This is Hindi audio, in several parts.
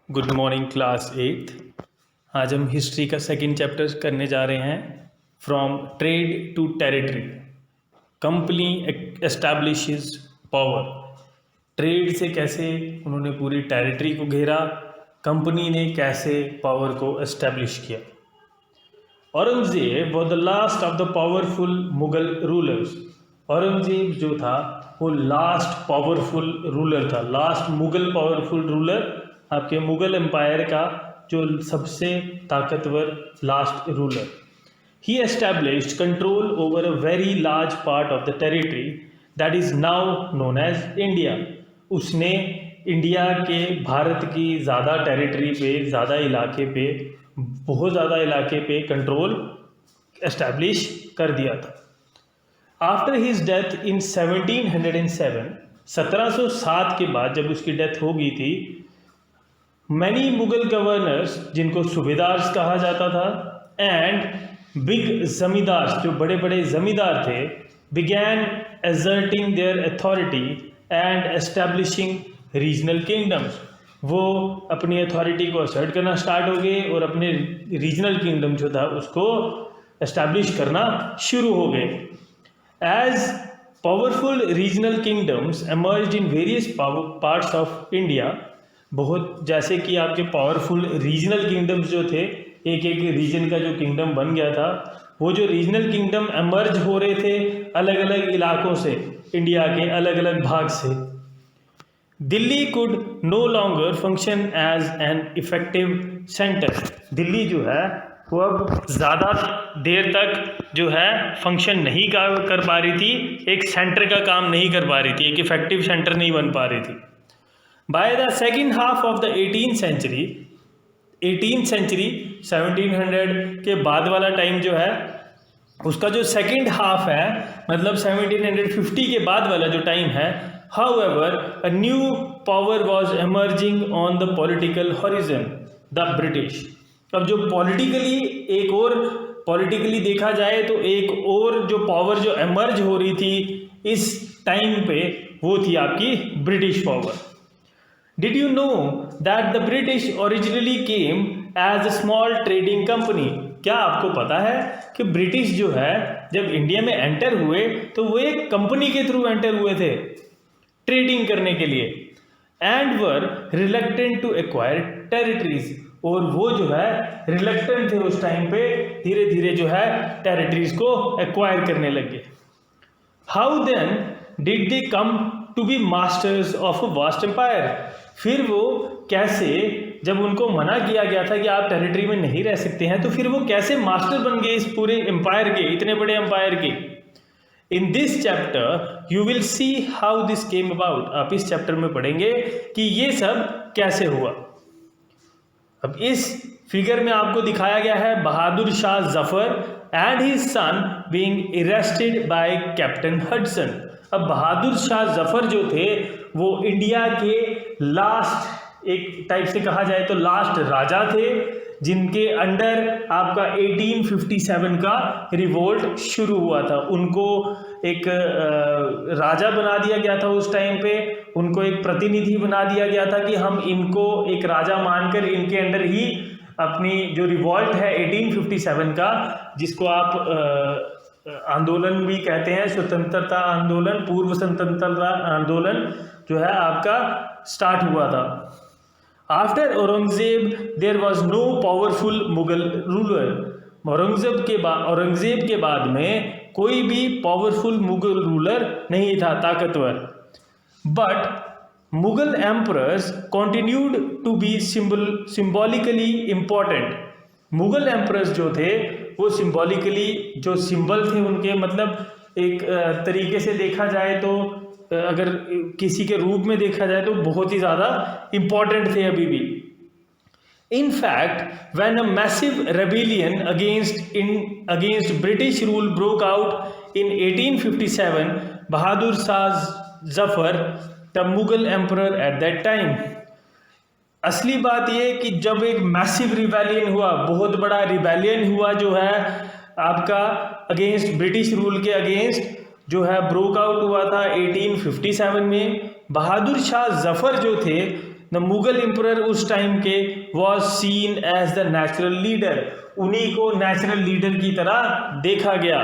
Good morning class 8। आज हम हिस्ट्री का सेकंड चैप्टर करने जा रहे हैं। From trade to territory, company establishes power. Trade से कैसे उन्होंने पूरी टेरिटरी को घेरा, कंपनी ने कैसे पावर को एस्टैब्लिश किया। Aurangzeb was the last of the powerful Mughal rulers. Aurangzeb जो था वो लास्ट पावरफुल रूलर था, लास्ट मुगल पावरफुल रूलर, आपके मुगल एम्पायर का जो सबसे ताकतवर last ruler. He established control over a very large part of the territory that is now known as India. उसने इंडिया के, भारत की ज़्यादा टेरिटरी पे, ज़्यादा इलाके पे, बहुत ज़्यादा इलाके पे कंट्रोल एस्टैब्लिश कर दिया था। आफ्टर हिज डेथ इन 1707, 1707 के बाद जब उसकी डेथ हो गई थी, मैनी मुगल गवर्नर्स, जिनको सूबेदार्स कहा जाता था, एंड बिग जमींदार्स, जो बड़े बड़े जमींदार थे, began asserting there authority and establishing regional kingdoms. वो अपनी अथॉरिटी को असर्ट करना स्टार्ट हो गए और अपने रीजनल किंगडम जो था उसको एस्टैब्लिश करना शुरू हो गए। As powerful regional kingdoms emerged in various parts of India, बहुत जैसे कि आपके पावरफुल रीजनल किंगडम्स जो थे, एक एक रीजन का जो किंगडम बन गया था, वो जो रीजनल किंगडम एमर्ज हो रहे थे अलग अलग इलाकों से, इंडिया के अलग अलग भाग से। Delhi could no longer function as an effective centre. Delhi जो है वो अब ज़्यादा देर तक जो है फंक्शन नहीं कर पा रही थी, एक सेंटर का काम नहीं कर पा रही थी, एक इफेक्टिव सेंटर नहीं बन पा रही थी। By the second half of the 18th century, 18th century 1700 के बाद वाला टाइम जो है उसका जो सेकेंड हाफ है, मतलब 1750 के बाद वाला जो टाइम है, however a new power was emerging on the political horizon, the British. अब जो पॉलिटिकली, एक और पॉलिटिकली देखा जाए तो एक और जो पावर जो एमर्ज हो रही थी इस टाइम पे, वो थी आपकी British power. Did you know that the British originally came as a small trading company? क्या आपको पता है कि ब्रिटिश जो है जब इंडिया में एंटर हुए तो वो एक कंपनी के थ्रू एंटर हुए थे ट्रेडिंग करने के लिए, and were reluctant to acquire territories, और वो जो है रिलक्टेंट थे उस टाइम पे, धीरे धीरे जो है टेरिटरीज को एक्वायर करने लगे। How then did they come to be masters of a vast empire? फिर वो कैसे, जब उनको मना किया गया था कि आप टेरिटरी में नहीं रह सकते हैं, तो फिर वो कैसे मास्टर बन गए इस पूरे एम्पायर के, इतने बड़े एम्पायर के? In this chapter you will see how this came about. आप इस चैप्टर में पढ़ेंगे कि ये सब कैसे हुआ। अब इस फिगर में आपको दिखाया गया है Bahadur Shah Zafar and his son being arrested by captain Hudson. अब बहादुर शाह जफर जो थे वो इंडिया के लास्ट, एक टाइप से कहा जाए तो लास्ट राजा थे, जिनके अंडर आपका 1857 का रिवोल्ट शुरू हुआ था। उनको एक राजा बना दिया गया था उस टाइम पे, उनको एक प्रतिनिधि बना दिया गया था कि हम इनको एक राजा मानकर इनके अंडर ही अपनी जो रिवोल्ट है 1857 का, जिसको आप आंदोलन भी कहते हैं, स्वतंत्रता आंदोलन, पूर्व स्वतंत्रता आंदोलन जो है आपका स्टार्ट हुआ था। After Aurangzeb there was no powerful Mughal ruler. Aurangzeb के बाद में कोई भी पावरफुल मुगल रूलर नहीं था, ताकतवर। But Mughal emperors continued to be symbolically important. Mughal emperors जो थे वो सिंबॉलिकली, जो सिंबल थे उनके, मतलब एक तरीके से देखा जाए तो, अगर किसी के रूप में देखा जाए तो बहुत ही ज़्यादा इम्पॉर्टेंट थे अभी भी। In fact when a massive rebellion against British rule broke out in 1857, Bahadur Shah Zafar the Mughal emperor eight that time. असली बात ये कि जब एक मैसिव रिबेलियन हुआ, बहुत बड़ा रिबेलियन हुआ जो है आपका अगेंस्ट ब्रिटिश रूल के अगेंस्ट, जो है ब्रोक आउट हुआ था 1857 में। बहादुर शाह जफर जो थे द मुगल एम्परर उस टाइम के was seen as the natural leader, उन्हीं को नेचुरल लीडर की तरह देखा गया।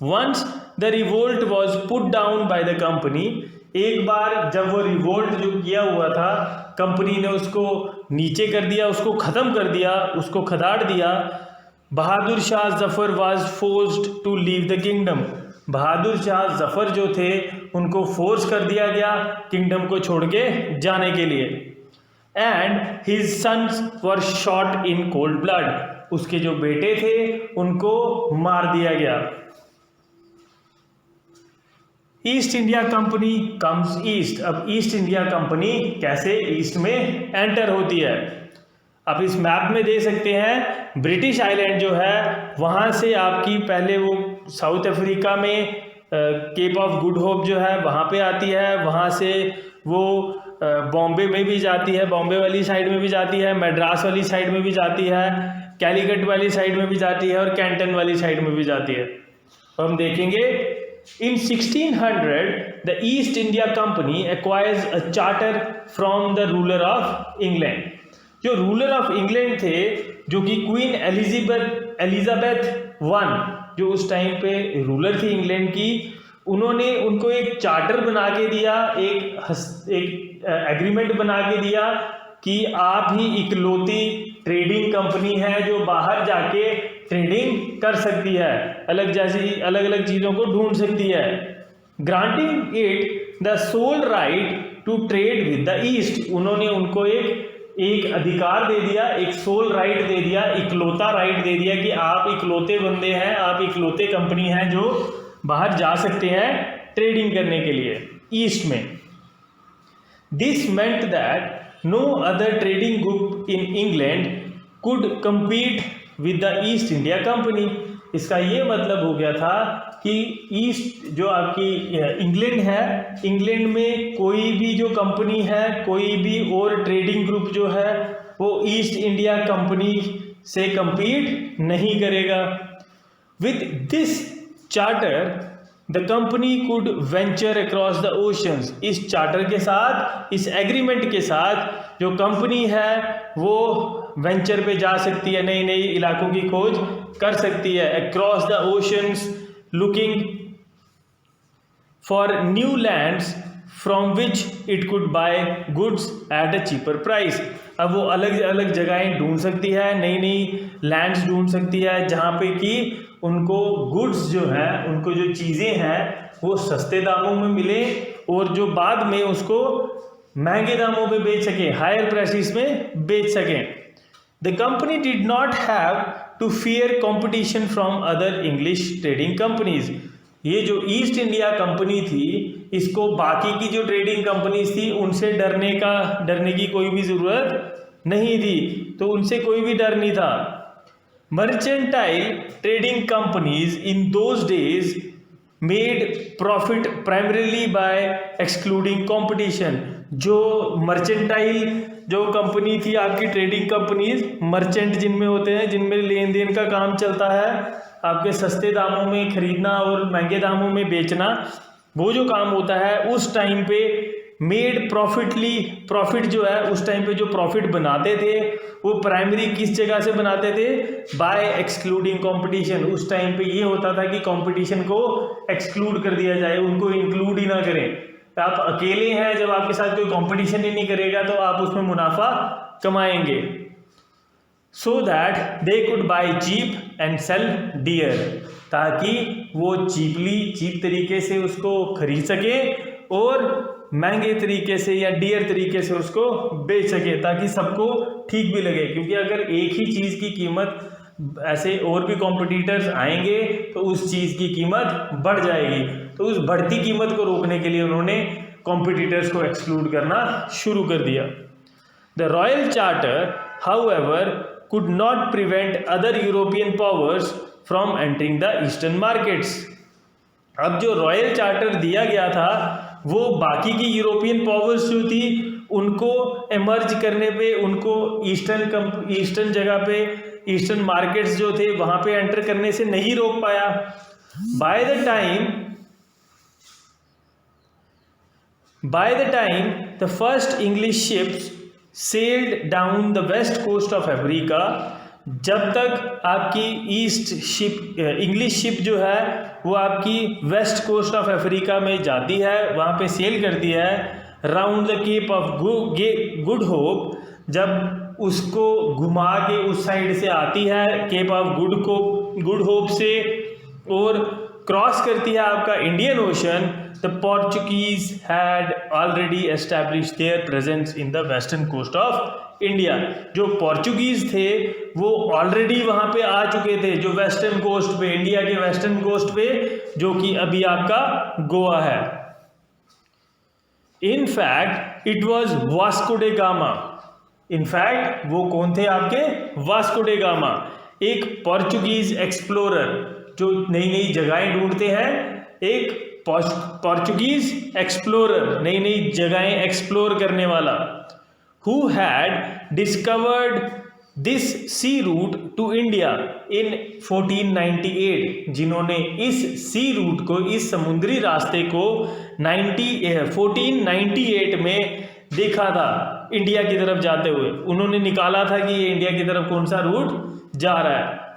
Once the revolt was put down by the company, एक बार जब वो रिवोल्ट जो किया हुआ था कंपनी ने उसको नीचे कर दिया, उसको ख़त्म कर दिया, उसको खदाड़ दिया। Bahadur Shah Zafar was forced to leave the kingdom, Bahadur Shah Zafar जो थे उनको फोर्स कर दिया गया किंगडम को छोड़ के जाने के लिए। And his sons were shot in cold blood, उसके जो बेटे थे उनको मार दिया गया। East India Company comes east, अब ईस्ट इंडिया कंपनी कैसे ईस्ट में एंटर होती है। आप इस मैप में देख सकते हैं ब्रिटिश आइलैंड जो है वहाँ से आपकी पहले वो साउथ अफ्रीका में केप ऑफ गुड होप जो है वहाँ पे आती है, वहाँ से वो बॉम्बे में भी जाती है, बॉम्बे वाली साइड में भी जाती है, मद्रास वाली साइड में भी जाती है, कैलीकट वाली साइड में भी जाती है और कैंटन वाली साइड में भी जाती है। तो हम देखेंगे in 1600 the East India Company acquires a charter from the ruler of England, जो रूलर ऑफ इंग्लैंड थे जो कि क्वीन एलिजाबेथ वन जो उस टाइम पे रूलर थी इंग्लैंड की, उन्होंने उनको एक चार्टर बना के दिया, एक एग्रीमेंट बना के दिया कि आप ही इकलौती ट्रेडिंग कंपनी है जो बाहर जाके ट्रेडिंग कर सकती है, अलग अलग चीज़ों को ढूंढ सकती है। Granting it the sole right to trade with the East, उन्होंने उनको एक अधिकार दे दिया, एक सोल राइट दे दिया, इकलौता राइट दे दिया कि आप इकलौते बंदे हैं, आप इकलौते कंपनी हैं जो बाहर जा सकते हैं ट्रेडिंग करने के लिए ईस्ट में। This meant that no other trading group in England could compete with the East India Company, इसका ये मतलब हो गया था कि ईस्ट जो आपकी इंग्लैंड है, इंग्लैंड में कोई भी जो कंपनी है, कोई भी और ट्रेडिंग ग्रुप जो है वो ईस्ट इंडिया कंपनी से compete नहीं करेगा। With this charter the company could venture across the oceans, इस चार्टर के साथ, इस एग्रीमेंट के साथ जो कंपनी है वो वेंचर पे जा सकती है, नई नई इलाकों की खोज कर सकती है। Across the oceans looking for new lands from which it could bye goods at a cheaper price, अब वो अलग अलग जगहें ढूंढ सकती है, नई नई लैंड्स ढूंढ सकती है जहाँ पे कि उनको गुड्स जो है, उनको जो चीज़ें हैं वो सस्ते दामों में मिले और जो बाद में उसको महंगे दामों पे बेच सकें, हायर प्राइसेस में बेच सकें। The company did not have to fear competition from other English trading companies, ये जो ईस्ट इंडिया कंपनी थी इसको बाकी की जो ट्रेडिंग कंपनीज थी उनसे डरने की कोई भी ज़रूरत नहीं थी, तो उनसे कोई भी डर नहीं था। Mercantile trading companies in those days made profit primarily by excluding competition, जो मर्चेंटाइल जो कंपनी थी आपकी ट्रेडिंग कंपनीज, मर्चेंट जिनमें होते हैं, जिनमें लेन देन का काम चलता है, आपके सस्ते दामों में खरीदना और महंगे दामों में बेचना, वो जो काम होता है उस टाइम पे मेड प्रॉफिट जो है उस टाइम पे जो प्रॉफिट बनाते थे वो प्राइमरी किस जगह से बनाते थे, बाय एक्सक्लूडिंग कंपटीशन। उस टाइम पे ये होता था कि कंपटीशन को एक्सक्लूड कर दिया जाए, उनको इंक्लूड ही ना करें। आप अकेले हैं, जब आपके साथ कोई कंपटीशन ही नहीं करेगा तो आप उसमें मुनाफा कमाएंगे। So that they could buy cheap and sell dear, ताकि वो चीप तरीके से उसको खरीद सके और महंगे तरीके से या डियर तरीके से उसको बेच सके, ताकि सबको ठीक भी लगे। क्योंकि अगर एक ही चीज़ की कीमत ऐसे और भी कॉम्पिटिटर्स आएंगे तो उस चीज़ की कीमत बढ़ जाएगी, तो उस बढ़ती कीमत को रोकने के लिए उन्होंने कॉम्पिटिटर्स को एक्सक्लूड करना शुरू कर दिया। The royal charter however could not prevent other European powers from entering the eastern markets, अब जो रॉयल चार्टर दिया गया था वो बाकी की यूरोपियन पावर्स जो थी उनको एमर्ज करने पे, उनको ईस्टर्न जगह पे, ईस्टर्न मार्केट्स जो थे वहाँ पे एंटर करने से नहीं रोक पाया। By the time the first English ships sailed down the west coast of Africa, जब तक आपकी ईस्ट शिप इंग्लिश शिप जो है वो आपकी वेस्ट कोस्ट ऑफ अफ्रीका में जाती है, वहाँ पे सेल करती है, round the Cape of Good Hope, जब उसको घुमा के उस साइड से आती है केप ऑफ गुड होप से और क्रॉस करती है आपका Indian Ocean, the Portuguese had already establish their presence in the western coast of India. जो पोर्चुगीज थे वो ऑलरेडी वहाँ पे आ चुके थे, जो वेस्टर्न कोस्ट पे, इंडिया के वेस्टर्न कोस्ट पे, जो कि अभी आपका गोवा है। In fact it was Vasco da Gama, in fact वो कौन थे आपके? वास्को डे गामा, एक पोर्चुगीज एक्सप्लोरर जो नई नई जगहें ढूंढते हैं, एक पोर्चुगीज एक्सप्लोरर नई नई जगहें एक्सप्लोर करने वाला, who had discovered this sea route to India in 1498, जिन्होंने इस सी रूट को, इस समुद्री रास्ते को 1498 में देखा था इंडिया की तरफ जाते हुए। उन्होंने निकाला था कि ये इंडिया की तरफ कौन सा रूट जा रहा है।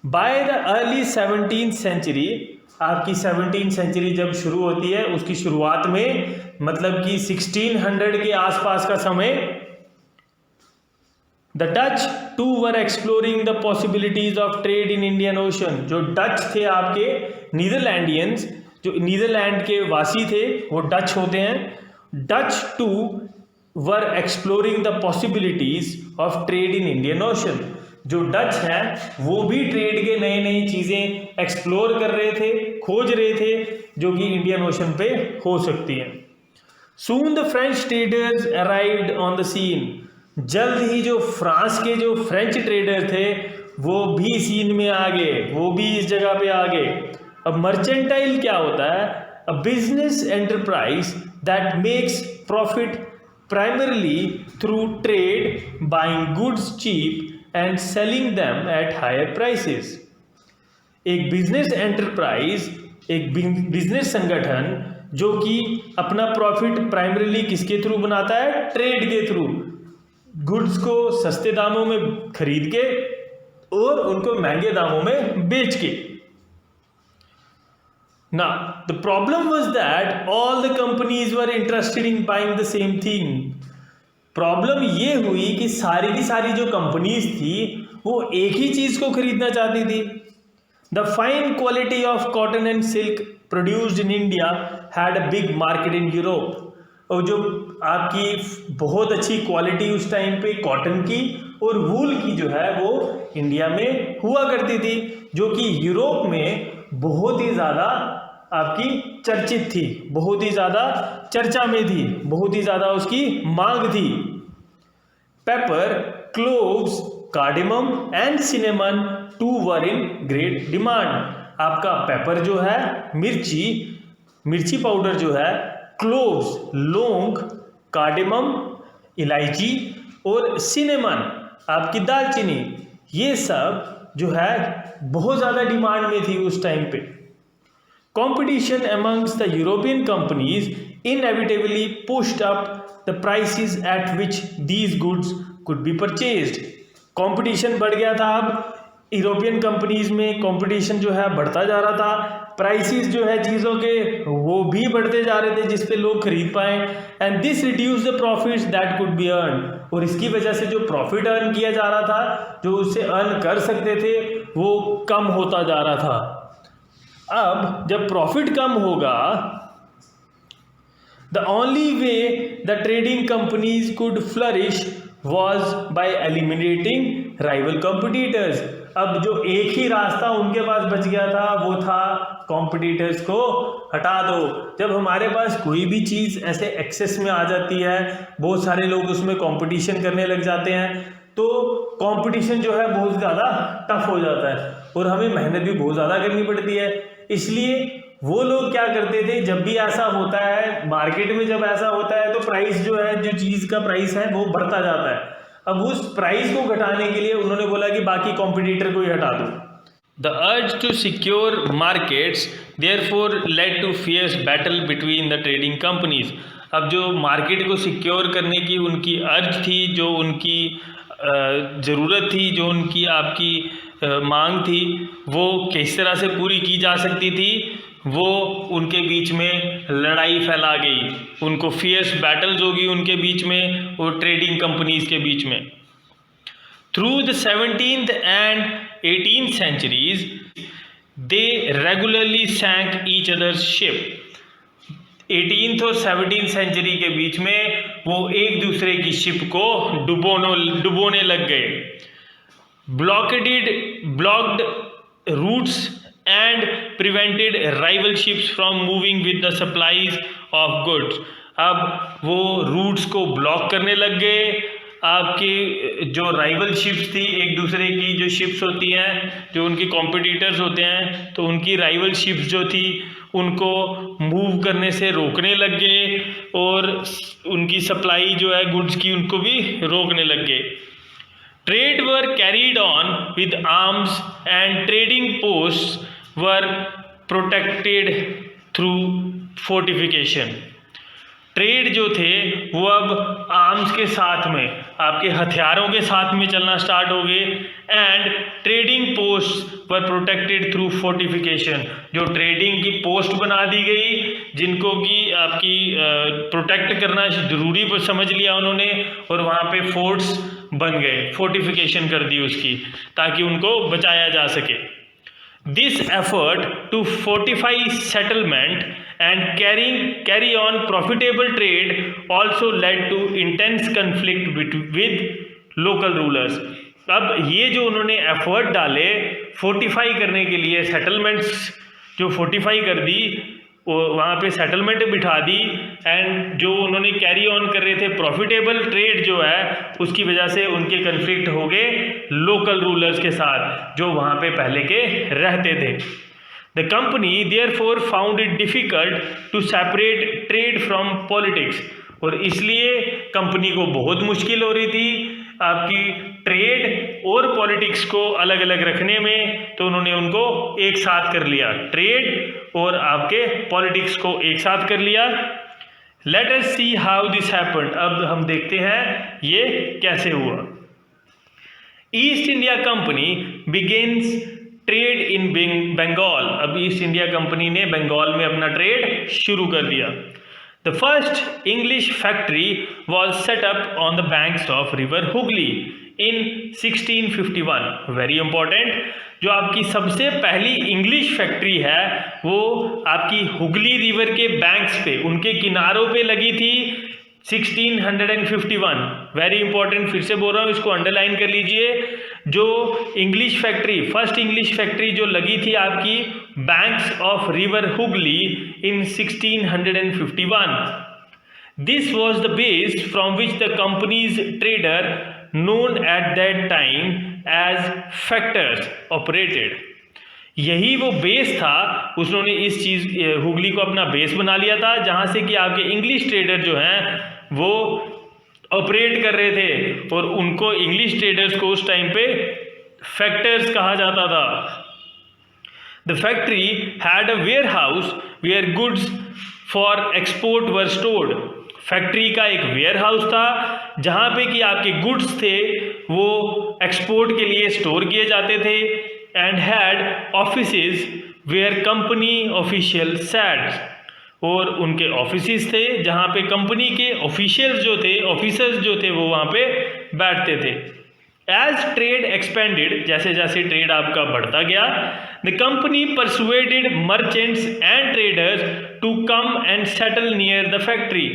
By the early 17th century, आपकी 17th सेंचुरी जब शुरू होती है उसकी शुरुआत में, मतलब कि 1600 के आसपास का समय, the Dutch too were exploring the possibilities of trade in Indian Ocean. जो डच थे आपके नीदरलैंडियंस, जो नीदरलैंड के वासी थे वो डच होते हैं, Dutch too were exploring the possibilities of trade in Indian Ocean. जो डच हैं वो भी ट्रेड के नई नई चीज़ें एक्सप्लोर कर रहे थे, खोज रहे थे, जो कि इंडियन ओशन पे हो सकती हैं। Soon the French traders arrived on the scene, जल्द ही जो फ्रांस के जो फ्रेंच ट्रेडर थे वो भी सीन में आ गए, वो भी इस जगह पे आ गए। अब मर्चेंटाइल क्या होता है? A business enterprise that makes profit primarily through trade, buying goods cheap and selling them at higher prices. एक बिजनेस एंटरप्राइज, एक बिजनेस संगठन जो कि अपना प्रॉफिट प्राइमरीली किसके थ्रू बनाता है? ट्रेड के थ्रू, गुड्स को सस्ते दामों में खरीद के और उनको महंगे दामों में बेच के। Now the problem was that all the companies were interested in buying the same thing. Problem ये हुई कि सारी की सारी जो कंपनीज थी वो एक ही चीज को खरीदना चाहती थी। The fine quality of cotton and silk produced in India had a big market in Europe. और जो आपकी बहुत अच्छी क्वालिटी उस टाइम पे कॉटन की और वूल की जो है वो इंडिया में हुआ करती थी, जो कि यूरोप में बहुत ही ज़्यादा आपकी चर्चित थी, बहुत ही ज़्यादा चर्चा में थी, बहुत ही ज़्यादा उसकी मांग थी। Pepper, cloves, cardamom and cinnamon too were in great demand. आपका पेपर जो है, मिर्ची पाउडर जो है, क्लोव्स लौंग, कार्डेमम इलायची और सिनेमन आपकी दालचीनी, ये सब जो है बहुत ज़्यादा डिमांड में थी उस टाइम पे। Competition amongst the European companies inevitably pushed up the prices at which these goods could be purchased. Competition बढ़ गया था, अब यूरोपियन कंपनीज में कंपटीशन जो है बढ़ता जा रहा था, प्राइसेस जो है चीज़ों के वो भी बढ़ते जा रहे थे जिस पे लोग खरीद पाए। And this reduce the profits that could be earn, और इसकी वजह से जो प्रॉफिट अर्न किया जा रहा था, जो उससे अर्न कर सकते थे, वो कम होता जा रहा था। अब जब प्रॉफिट कम होगा, the only way the trading companies could flourish was by eliminating rival competitors. अब जो एक ही रास्ता उनके पास बच गया था वो था कॉम्पिटिटर्स को हटा दो। जब हमारे पास कोई भी चीज़ ऐसे एक्सेस में आ जाती है, बहुत सारे लोग उसमें कंपटीशन करने लग जाते हैं, तो कंपटीशन जो है बहुत ज़्यादा टफ हो जाता है और हमें मेहनत भी बहुत ज़्यादा करनी पड़ती है। इसलिए वो लोग क्या करते थे, जब भी ऐसा होता है मार्केट में, जब ऐसा होता है तो प्राइस जो है, जो चीज़ का प्राइस है वो बढ़ता जाता है। अब उस प्राइस को घटाने के लिए उन्होंने बोला कि बाकी कॉम्पिटिटर को ही हटा दो। The urge to secure markets therefore led to fierce battles between the trading companies. अब जो मार्केट को सिक्योर करने की उनकी अर्ज थी, जो उनकी ज़रूरत थी, जो उनकी आपकी मांग थी, वो किस तरह से पूरी की जा सकती थी, वो उनके बीच में लड़ाई फैला गई, उनको फियर्स बैटल्स होगी उनके बीच में और ट्रेडिंग कंपनीज के बीच में। Through the 17th and 18th centuries they regularly sank each other's ship। 18th और 17th सेंचुरी के बीच में वो एक दूसरे की शिप को डुबोने लग गए। Blocked routes and prevented rival ships from moving with the supplies of goods. अब वो रूट्स को ब्लॉक करने लग गए। आपकी जो राइवल शिप्स थी, एक दूसरे की जो शिप्स होती हैं, जो उनके कॉम्पिटिटर्स होते हैं, तो उनकी राइवल शिप्स जो थी उनको मूव करने से रोकने लग गए और उनकी सप्लाई जो है गुड्स की उनको भी रोकने लग गए। Trade were carried on with arms and trading posts were protected through fortification. Trade जो थे वो अब आर्म्स के साथ में, आपके हथियारों के साथ में चलना स्टार्ट हो गए। And trading post were protected through fortification. जो ट्रेडिंग की पोस्ट बना दी गई जिनको कि आपकी प्रोटेक्ट करना ज़रूरी समझ लिया उन्होंने, और वहाँ पे फोर्ट्स बन गए, फोर्टिफिकेशन कर दी उसकी, ताकि उनको बचाया जा सके। This effort to fortify settlement and carry on profitable trade also led to intense conflict with local rulers। अब ये जो उन्होंने एफर्ट डाले फोर्टिफाई करने के लिए, सेटलमेंट्स जो फोर्टिफाई कर दी, वहाँ पे सेटलमेंट बिठा दी, एंड जो उन्होंने कैरी ऑन कर रहे थे प्रॉफिटेबल ट्रेड जो है, उसकी वजह से उनके कन्फ्लिक्ट हो गए लोकल रूलर्स के साथ जो वहाँ पे पहले के रहते थे। The company therefore found it difficult to separate trade from politics. और इसलिए कंपनी को बहुत मुश्किल हो रही थी आपकी ट्रेड और पॉलिटिक्स को अलग अलग रखने में, तो उन्होंने उनको एक साथ कर लिया, ट्रेड और आपके पॉलिटिक्स को एक साथ कर लिया। Let us see how this happened. अब हम देखते हैं ये कैसे हुआ। East India Company begins trade in Bengal. अब ईस्ट इंडिया कंपनी ने बंगाल में अपना ट्रेड शुरू कर दिया। The first English factory was set up on the banks of river Hooghly in 1651. Very important, जो आपकी सबसे पहली इंग्लिश फैक्ट्री है वो आपकी हुगली रिवर के बैंक्स पे, उनके किनारों पे लगी थी 1651। वेरी इंपॉर्टेंट, फिर से बोल रहा हूँ, इसको अंडरलाइन कर लीजिए। जो English factory, first English factory जो लगी थी आपकी banks of river Hooghly in 1651। This was the base from which the company's trader known at that time as factors operated. यही वो बेस था, उन्होंने इस चीज़ हुगली को अपना बेस बना लिया था, जहाँ से कि आपके इंग्लिश ट्रेडर जो हैं वो ऑपरेट कर रहे थे, और उनको इंग्लिश ट्रेडर्स को उस टाइम पे फैक्टर्स कहा जाता था। The factory had a warehouse where goods for export were stored. Factory का एक वेयर हाउस था जहाँ पे कि आपके गुड्स थे वो एक्सपोर्ट के लिए स्टोर किए जाते थे। And had offices where company official sat. और उनके ऑफिसेज थे जहाँ पे कंपनी के ऑफिशियल्स जो थे, ऑफिसर्स जो थे, वो वहाँ पे बैठते थे। एज ट्रेड एक्सपेंडेड, जैसे जैसे ट्रेड आपका बढ़ता गया, the company persuaded merchants and traders to come and settle near the factory.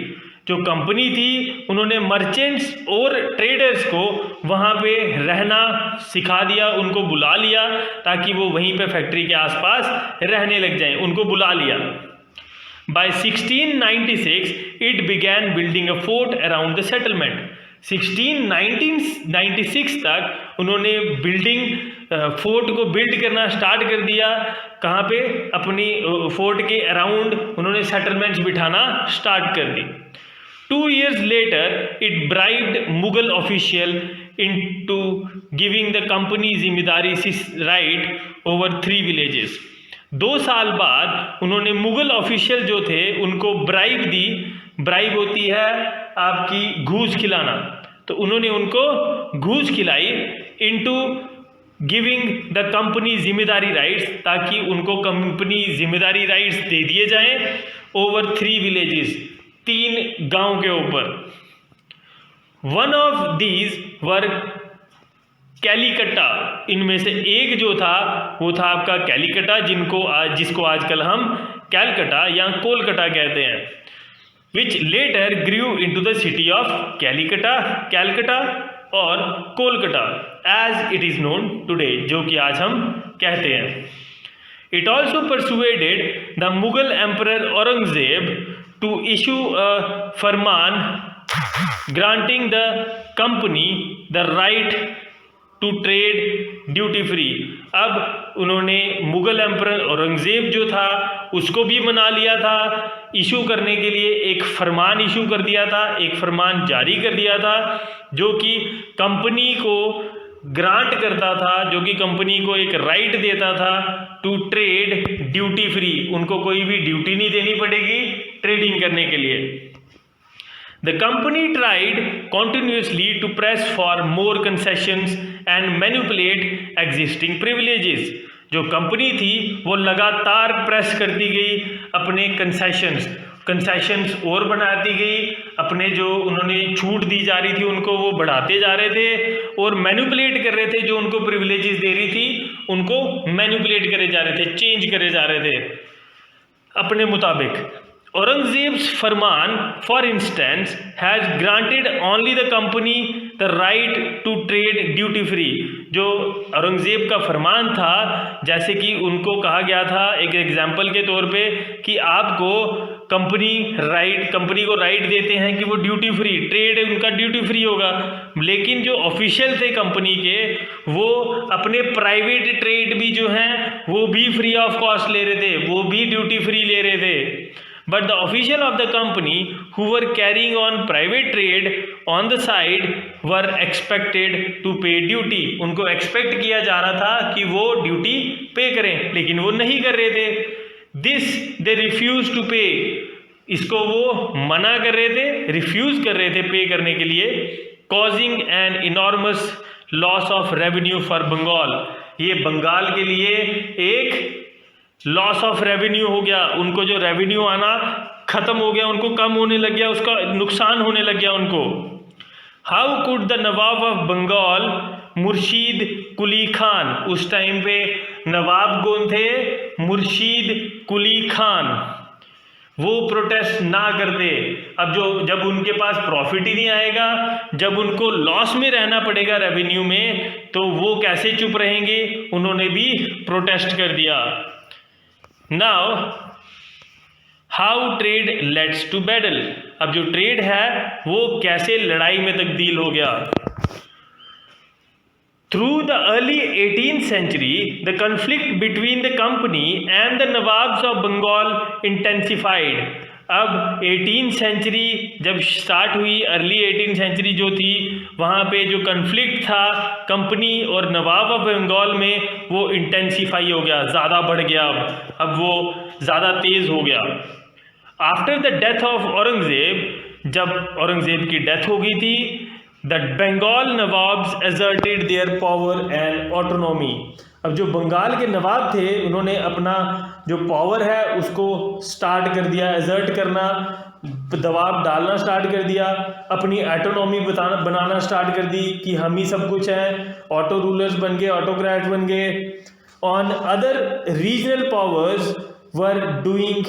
जो कंपनी थी उन्होंने मर्चेंट्स और ट्रेडर्स को वहाँ पे रहना सिखा दिया, उनको बुला लिया ताकि वो वहीं पे फैक्ट्री के आसपास रहने लग जाएं, उनको बुला लिया। By 1696 it began building a fort around the settlement। 1996 तक उन्होंने फोर्ट को बिल्ड करना स्टार्ट कर दिया। कहाँ पे? अपनी फोर्ट के अराउंड उन्होंने सेटलमेंट्स बिठाना स्टार्ट कर दी। 2 years later it bribed Mughal official into giving the company जिम्मेदारी right over 3 villages। 2 साल बाद उन्होंने मुगल ऑफिशियल जो थे उनको ब्राइब दी ब्राइब होती है आपकी घूस खिलाना, तो उन्होंने उनको घूस खिलाई इनटू गिविंग द कंपनी जिम्मेदारी राइट्स, ताकि उनको कंपनी जिम्मेदारी राइट्स दे दिए जाएं ओवर 3 विलेजेस, 3 गांव के ऊपर। One of these were Kalikata, इनमें से एक जो था वो था आपका कैलिकटा, जिसको आजकल हम कैलकटा या कोलकाता कहते हैं, which later grew into the city of Calcutta और Kolkata as it is known today, जो कि आज हम कहते हैं। It also persuaded the Mughal emperor Aurangzeb to issue a farman granting the company the right to trade duty free. अब उन्होंने मुगल एम्परर औरंगजेब जो था उसको भी मना लिया था, इशू करने के लिए एक फरमान इशू कर दिया था, एक फरमान जारी कर दिया था जो कि कंपनी को ग्रांट करता था, जो कि कंपनी को एक राइट देता था टू ट्रेड ड्यूटी फ्री, उनको कोई भी ड्यूटी नहीं देनी पड़ेगी ट्रेडिंग करने के लिए। The company tried continuously to press for more concessions and manipulate existing privileges. जो कंपनी थी वो लगातार प्रेस करती गई अपने कंसेशंस और बढ़ाती गई, अपने जो उन्होंने छूट दी जा रही थी उनको वो बढ़ाते जा रहे थे और मैनिपुलेट कर रहे थे, जो उनको प्रिविलेजेस दे रही थी उनको मैनिपुलेट करे जा रहे थे, चेंज करे जा रहे थे अपने मुताबिक। Aurangzeb's farman for instance has granted only the company the right to trade duty free. जो औरंगजेब का फरमान था, जैसे कि उनको कहा गया था एक एग्जाम्पल के तौर पे कि आपको कंपनी को राइट देते हैं कि वो ड्यूटी फ्री ट्रेड उनका ड्यूटी फ्री होगा, लेकिन जो ऑफिशियल थे कंपनी के वो अपने प्राइवेट ट्रेड भी जो हैं वो भी फ्री ऑफ कॉस्ट ले रहे थे, वो भी ड्यूटी फ्री ले रहे थे। But the official of the company who were carrying on private trade on the side were expected to pay duty. उनको expect किया जा रहा था कि वो ड्यूटी पे करें, लेकिन वो नहीं कर रहे थे। This they refused to pay. इसको वो मना कर रहे थे, रिफ्यूज कर रहे थे पे करने के लिए, causing an enormous loss of revenue for Bengal. ये बंगाल के लिए एक लॉस ऑफ रेवेन्यू हो गया, उनको जो रेवेन्यू आना खत्म हो गया, उनको कम होने लग गया, उसका नुकसान होने लग गया उनको। How could the nawab of Bengal Murshid Quli Khan, उस टाइम पे नवाब कौन थे? मुर्शीद कुली खान, वो प्रोटेस्ट ना करते। अब जब उनके पास प्रॉफिट ही नहीं आएगा, जब उनको लॉस में रहना पड़ेगा रेवेन्यू में, तो वो कैसे चुप रहेंगे? उन्होंने भी प्रोटेस्ट कर दिया। Now how trade leads to battle, अब जो ट्रेड है वो कैसे लड़ाई में तब्दील हो गया। Through the early 18th century the conflict between the company and the nawabs of Bengal intensified. अब 18th सेंचुरी जब स्टार्ट हुई, अर्ली 18th सेंचुरी जो थी, वहाँ पे जो कन्फ्लिक्ट था कंपनी और नवाब ऑफ बंगाल में वो इंटेंसिफाई हो गया, ज़्यादा बढ़ गया, अब वो ज़्यादा तेज़ हो गया। After the death of Aurangzeb, जब औरंगजेब की डेथ हो गई थी, the Bengal nawabs asserted their power and autonomy. अब जो बंगाल के नवाब थे उन्होंने अपना जो पावर है उसको स्टार्ट कर दिया, एजर्ट करना, दबाव डालना स्टार्ट कर दिया, अपनी ऑटोनॉमी बनाना स्टार्ट कर दी कि हम ही सब कुछ हैं, ऑटो रूलर्स बन गए, ऑटोक्रेट बन गए। On other regional powers were doing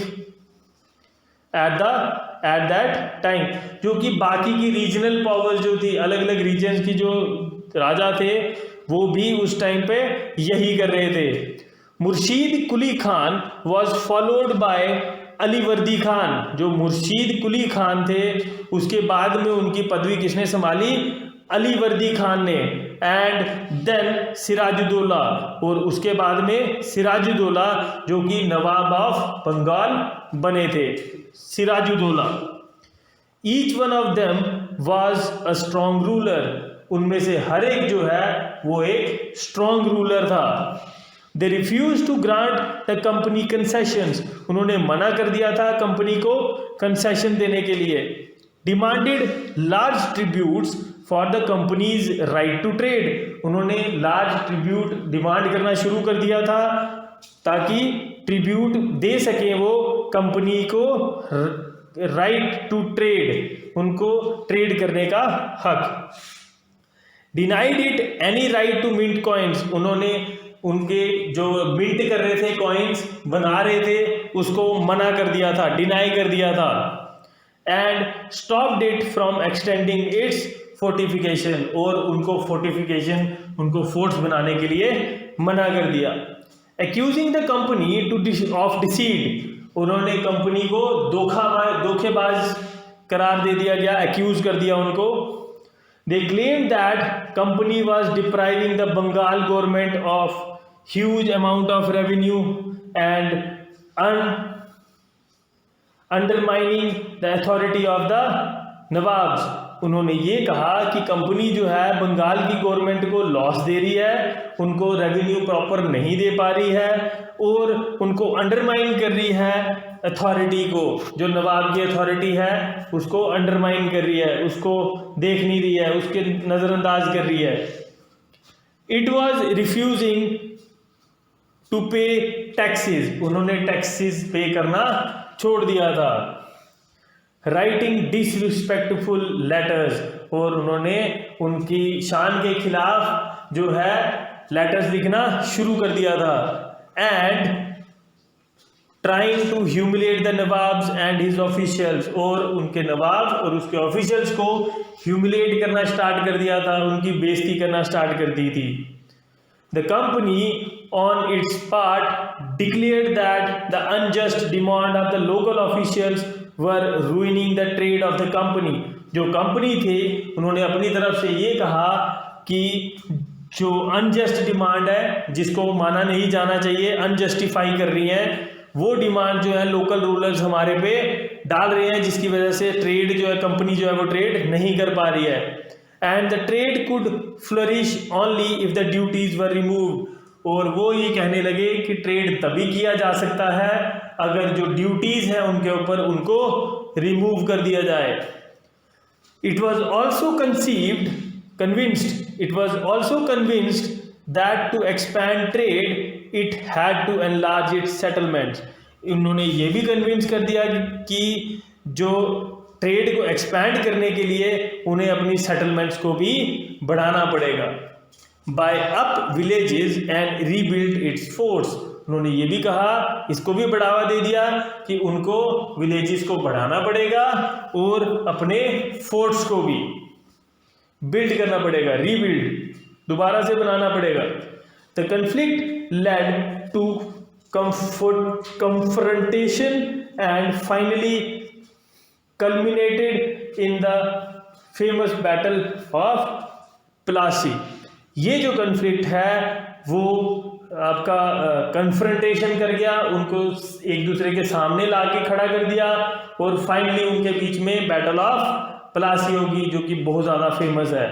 at that time, जो कि बाकी की रीजनल पावर्स जो थी, अलग अलग रीजन्स की जो राजा थे वो भी उस टाइम पे यही कर रहे थे। Murshid Quli Khan was followed by Alivardi Khan. जो मुर्शीद कुली खान थे उसके बाद में उनकी पदवी किसने संभाली? अलीवर्दी खान ने। एंड देन सिराजुद्दौला, और उसके बाद में सिराजुद्दौला जो कि नवाब ऑफ बंगाल बने थे, Sirajuddaulah. Each one of them was a strong ruler, उनमें से हर एक जो है वो एक स्ट्रॉन्ग रूलर था। They refused to grant the company concessions, उन्होंने मना कर दिया था कंपनी को कंसेशन देने के लिए। Demanded large tributes for the company's right to trade, उन्होंने लार्ज ट्रिब्यूट डिमांड करना शुरू कर दिया था ताकि ट्रिब्यूट दे सके वो कंपनी को राइट टू ट्रेड, उनको ट्रेड करने का हक। Denied it any right to mint coins, उन्होंने उनके जो मिंट कर रहे थे कॉइन्स बना रहे थे उसको मना कर दिया था, डिनाई कर दिया था। And stopped it from extending its fortification, और उनको फोर्टिफिकेशन, उनको फोर्ट्स बनाने के लिए मना कर दिया। Accusing the company two of deceit, उन्होंने कंपनी को धोखेबाज करार दे दिया गया, एक्यूज कर दिया उनको। They claimed that company was depriving the Bengal government of huge amount of revenue and undermining the authority of the Nawabs. उन्होंने ये कहा कि कंपनी जो है बंगाल की गवर्नमेंट को लॉस दे रही है, उनको रेवेन्यू प्रॉपर नहीं दे पा रही है और उनको अंडरमाइन कर रही है अथॉरिटी को, जो नवाब की अथॉरिटी है उसको अंडरमाइन कर रही है, उसको देख नहीं रही है, उसके नज़रअंदाज कर रही है। इट वॉज रिफ्यूजिंग टू पे टैक्सेस, उन्होंने टैक्सेस पे करना छोड़ दिया था। राइटिंग डिसरिस्पेक्टफुल लेटर्स, और उन्होंने उनकी शान के खिलाफ जो है लेटर्स लिखना शुरू कर दिया था। And trying to humiliate the nawabs and his officials, और उनके नवाब और उसके ऑफिशियल्स को ह्यूमिलेट करना स्टार्ट कर दिया था, उनकी बेइज्जती करना स्टार्ट कर दी थी। The company on it's part declared that the unjust demand of the local officials were ruining the trade off the company, जो कंपनी थे उन्होंने अपनी तरफ से ये कहा कि जो अनजस्ट डिमांड है, जिसको माना नहीं जाना चाहिए, अनजस्टिफाई कर रही हैं, वो डिमांड जो है लोकल रूलर्स हमारे पे डाल रहे हैं, जिसकी वजह से ट्रेड जो है, कंपनी जो है वो ट्रेड नहीं कर पा रही है। And the trade could flourish only if the duties were removed, और वो ये कहने लगे कि ट्रेड तभी किया जा सकता है अगर जो ड्यूटीज हैं उनके ऊपर उनको रिमूव कर दिया जाए। It was also convinced that to expand trade it had to enlarge its settlements, उन्होंने ये भी कन्विंस कर दिया कि जो ट्रेड को एक्सपैंड करने के लिए उन्हें अपनी सेटलमेंट्स को भी बढ़ाना पड़ेगा। Bye up villages and rebuild it's forts, उन्होंने ये भी कहा, इसको भी बढ़ावा दे दिया कि उनको विलेजेस को बढ़ाना पड़ेगा और अपने फोर्ट्स को भी बिल्ड करना पड़ेगा, रीबिल्ड दोबारा से बनाना पड़ेगा। The conflict led to confrontation and finally culminated in the famous battle of Plassey. ये जो कन्फ्लिक्ट है वो आपका कन्फ्रंटेशन कर गया, उनको एक दूसरे के सामने लाके खड़ा कर दिया और फाइनली उनके बीच में बैटल ऑफ प्लासी होगी, जो कि बहुत ज़्यादा फेमस है,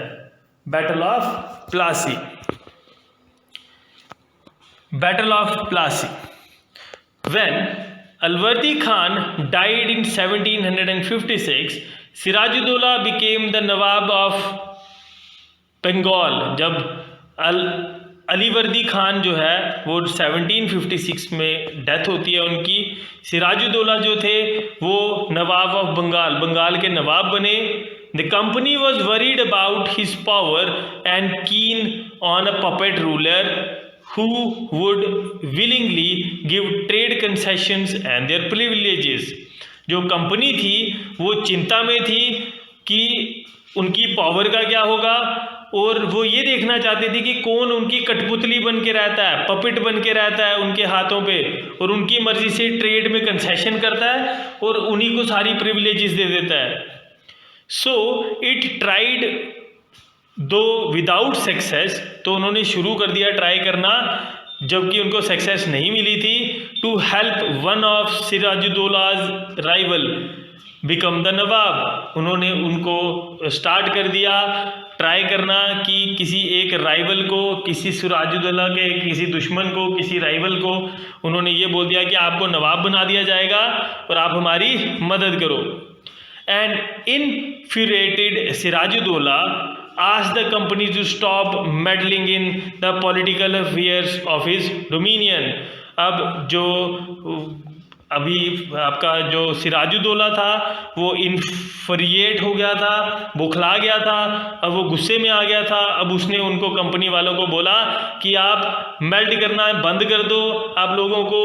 battle of Plassey. Battle of Plassey. When Alverdi Khan died in 1756, Sirajuddaulah became the Nawab of Bengal। जब अलीवर्दी खान जो है वो 1756 में डेथ होती है उनकी, सिराजुद्दौला जो थे वो नवाब ऑफ बंगाल, बंगाल के नवाब बने। The company was worried about his power and keen on a puppet ruler who would willingly give trade concessions and their privileges। जो कंपनी थी वो चिंता में थी कि उनकी पावर का क्या होगा, और वो ये देखना चाहते थे कि कौन उनकी कठपुतली बन के रहता है, पपेट बन के रहता है उनके हाथों पे, और उनकी मर्जी से ट्रेड में कंसेशन करता है और उन्हीं को सारी प्रिविलेजेस दे देता है। सो इट ट्राइड दो विदाउट सक्सेस, तो उन्होंने शुरू कर दिया ट्राई करना, जबकि उनको सक्सेस नहीं मिली थी, to help one of Sirajuddaulah's rival, become the nawab, उन्होंने उनको स्टार्ट कर दिया ट्राई करना कि किसी एक राइवल को, किसी सिराजुद्दौला के किसी दुश्मन को, किसी राइवल को उन्होंने ये बोल दिया कि आपको नवाब बना दिया जाएगा और आप हमारी मदद करो। And infuriated Sirajuddaula asked the company to stop meddling in the political affairs of his dominion। अब जो अभी आपका जो सिराजुद्दौला था वो इन्फ्यूरिएट हो गया था, बुखला गया था, अब वो गुस्से में आ गया था। अब उसने उनको कंपनी वालों को बोला कि आप मेल्ट करना बंद कर दो, आप लोगों को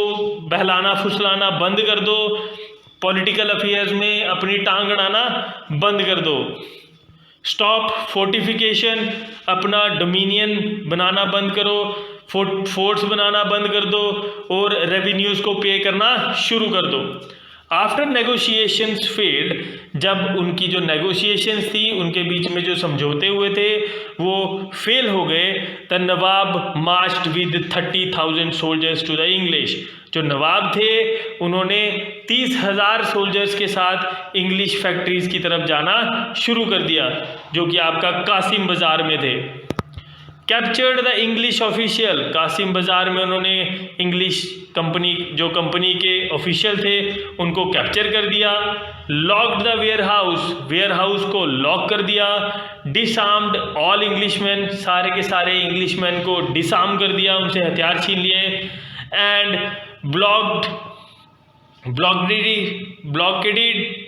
बहलाना फुसलाना बंद कर दो, पॉलिटिकल अफेयर्स में अपनी टांग अड़ाना बंद कर दो। स्टॉप फोर्टिफिकेशन, अपना डोमिनियन बनाना बंद करो, फोर्ट्स बनाना बंद कर दो और रेवेन्यूज़ को पे करना शुरू कर दो। आफ्टर नेगोशिएशंस फेल्ड, जब उनकी जो नेगोशिएशंस थी, उनके बीच में जो समझौते हुए थे वो फेल हो गए। The nawab marched with 30,000 soldiers to the English. जो नवाब थे उन्होंने 30,000 सोल्जर्स के साथ इंग्लिश फैक्ट्रीज़ की तरफ जाना शुरू कर दिया, जो कि आपका कासिम बाज़ार में थे। Captured the English official, Kasim Bazar में उन्होंने इंग्लिश कंपनी, जो कंपनी के ऑफिशियल थे, उनको कैप्चर कर दिया। लॉक्ड द वेयर हाउस को लॉक कर दिया। डिसआर्म्ड ऑल इंग्लिशमैन, सारे के सारे इंग्लिशमैन को डिसआर्म कर दिया, उनसे हथियार छीन लिए। एंड ब्लॉकेडेड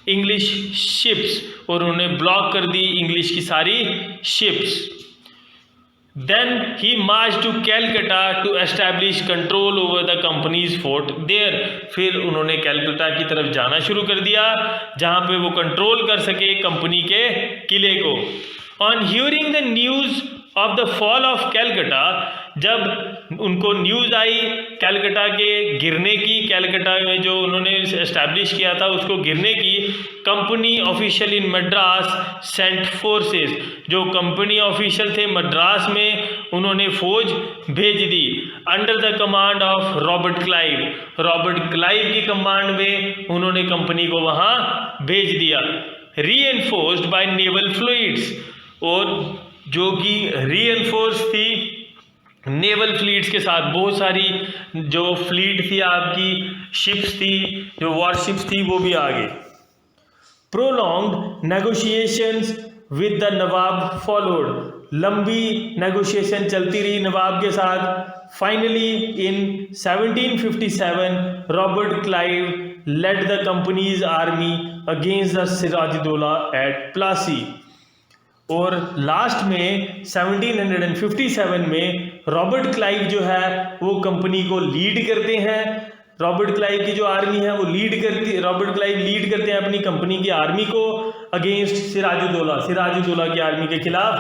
इंग्लिश शिप्स, और उन्होंने ब्लॉक कर दी इंग्लिश की सारी ships. Then he march to Calcutta to establish control over the company's fort there. फिर उन्होंने कैलकटा की तरफ जाना शुरू कर दिया जहां पे वो कंट्रोल कर सके कंपनी के किले को। On hearing the news of the fall of Calcutta, जब उनको न्यूज़ आई कैलकटा के गिरने की, कैलकटा में जो उन्होंने एस्टैब्लिश किया था उसको गिरने की, company official in Madras sent forces, जो कंपनी ऑफिशियल थे मद्रास में, उन्होंने फौज भेज दी under the command of Robert Clive. Robert Clive की कमांड में उन्होंने कंपनी को वहाँ भेज दिया। रीएनफोर्स्ड बाय नेवल फ्लीट्स, और जो कि रीएनफोर्स थी नेवल फ्लीट्स के साथ, बहुत सारी जो फ्लीट थी आपकी शिप्स थी, जो वॉरशिप्स थी, वो भी आ गए। Prolonged negotiations with the nawab followed, लंबी नेगोशिएशन चलती रही नवाब के साथ। Finally in 1757 Robert Clive led the company's army against the Sirajuddaula at Plassey, और लास्ट में 1757 में रॉबर्ट क्लाइव जो है वो कंपनी को लीड करते हैं। रॉबर्ट क्लाइव की जो आर्मी है वो रॉबर्ट क्लाइव लीड करते हैं अपनी कंपनी की आर्मी को अगेंस्ट सिराजुद्दौला की आर्मी के खिलाफ,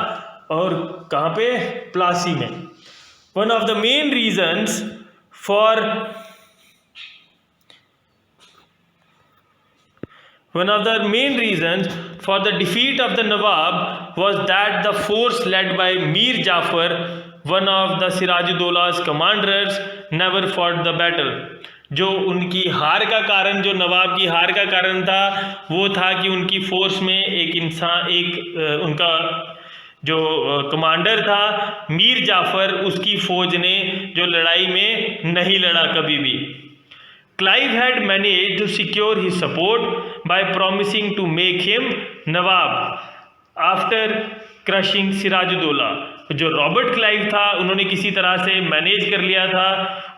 और कहाँ पे? प्लासी में। One of the main reasons for the defeat of the Nawab was that the force led by Mir Jafar, one of the Sirajuddola's commanders, never fought the battle। जो उनकी हार का कारण, जो नवाब की हार का कारण था, वो था कि उनकी फोर्स में उनका जो कमांडर था मीर जाफर, उसकी फौज ने जो लड़ाई में नहीं लड़ा कभी भी। Clive had managed to secure his support by promising to make him Nawab after crushing Siraj-ud-Daulah. जो रॉबर्ट क्लाइव था उन्होंने किसी तरह से मैनेज कर लिया था,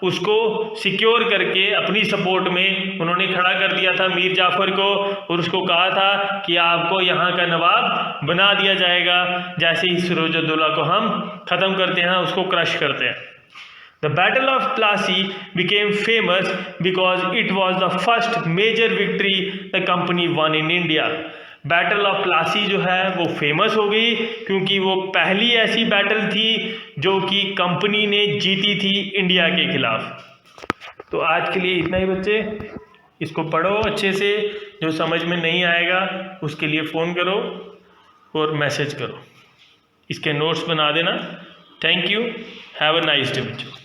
उसको सिक्योर करके अपनी सपोर्ट में उन्होंने खड़ा कर दिया था मीर जाफर को, और उसको कहा था कि आपको यहाँ का नवाब बना दिया जाएगा जैसे ही सिराजुद्दौला को हम ख़त्म करते हैं, उसको क्रश करते हैं। The Battle of Plassey became famous because it was the first major victory the company won in India। Battle of Plassey जो है वो फेमस हो गई क्योंकि वो पहली ऐसी बैटल थी जो कि कंपनी ने जीती थी इंडिया के खिलाफ। तो आज के लिए इतना ही बच्चे, इसको पढ़ो अच्छे से, जो समझ में नहीं आएगा उसके लिए फ़ोन करो और मैसेज करो, इसके नोट्स बना देना। Thank you, have a nice day बच्चों।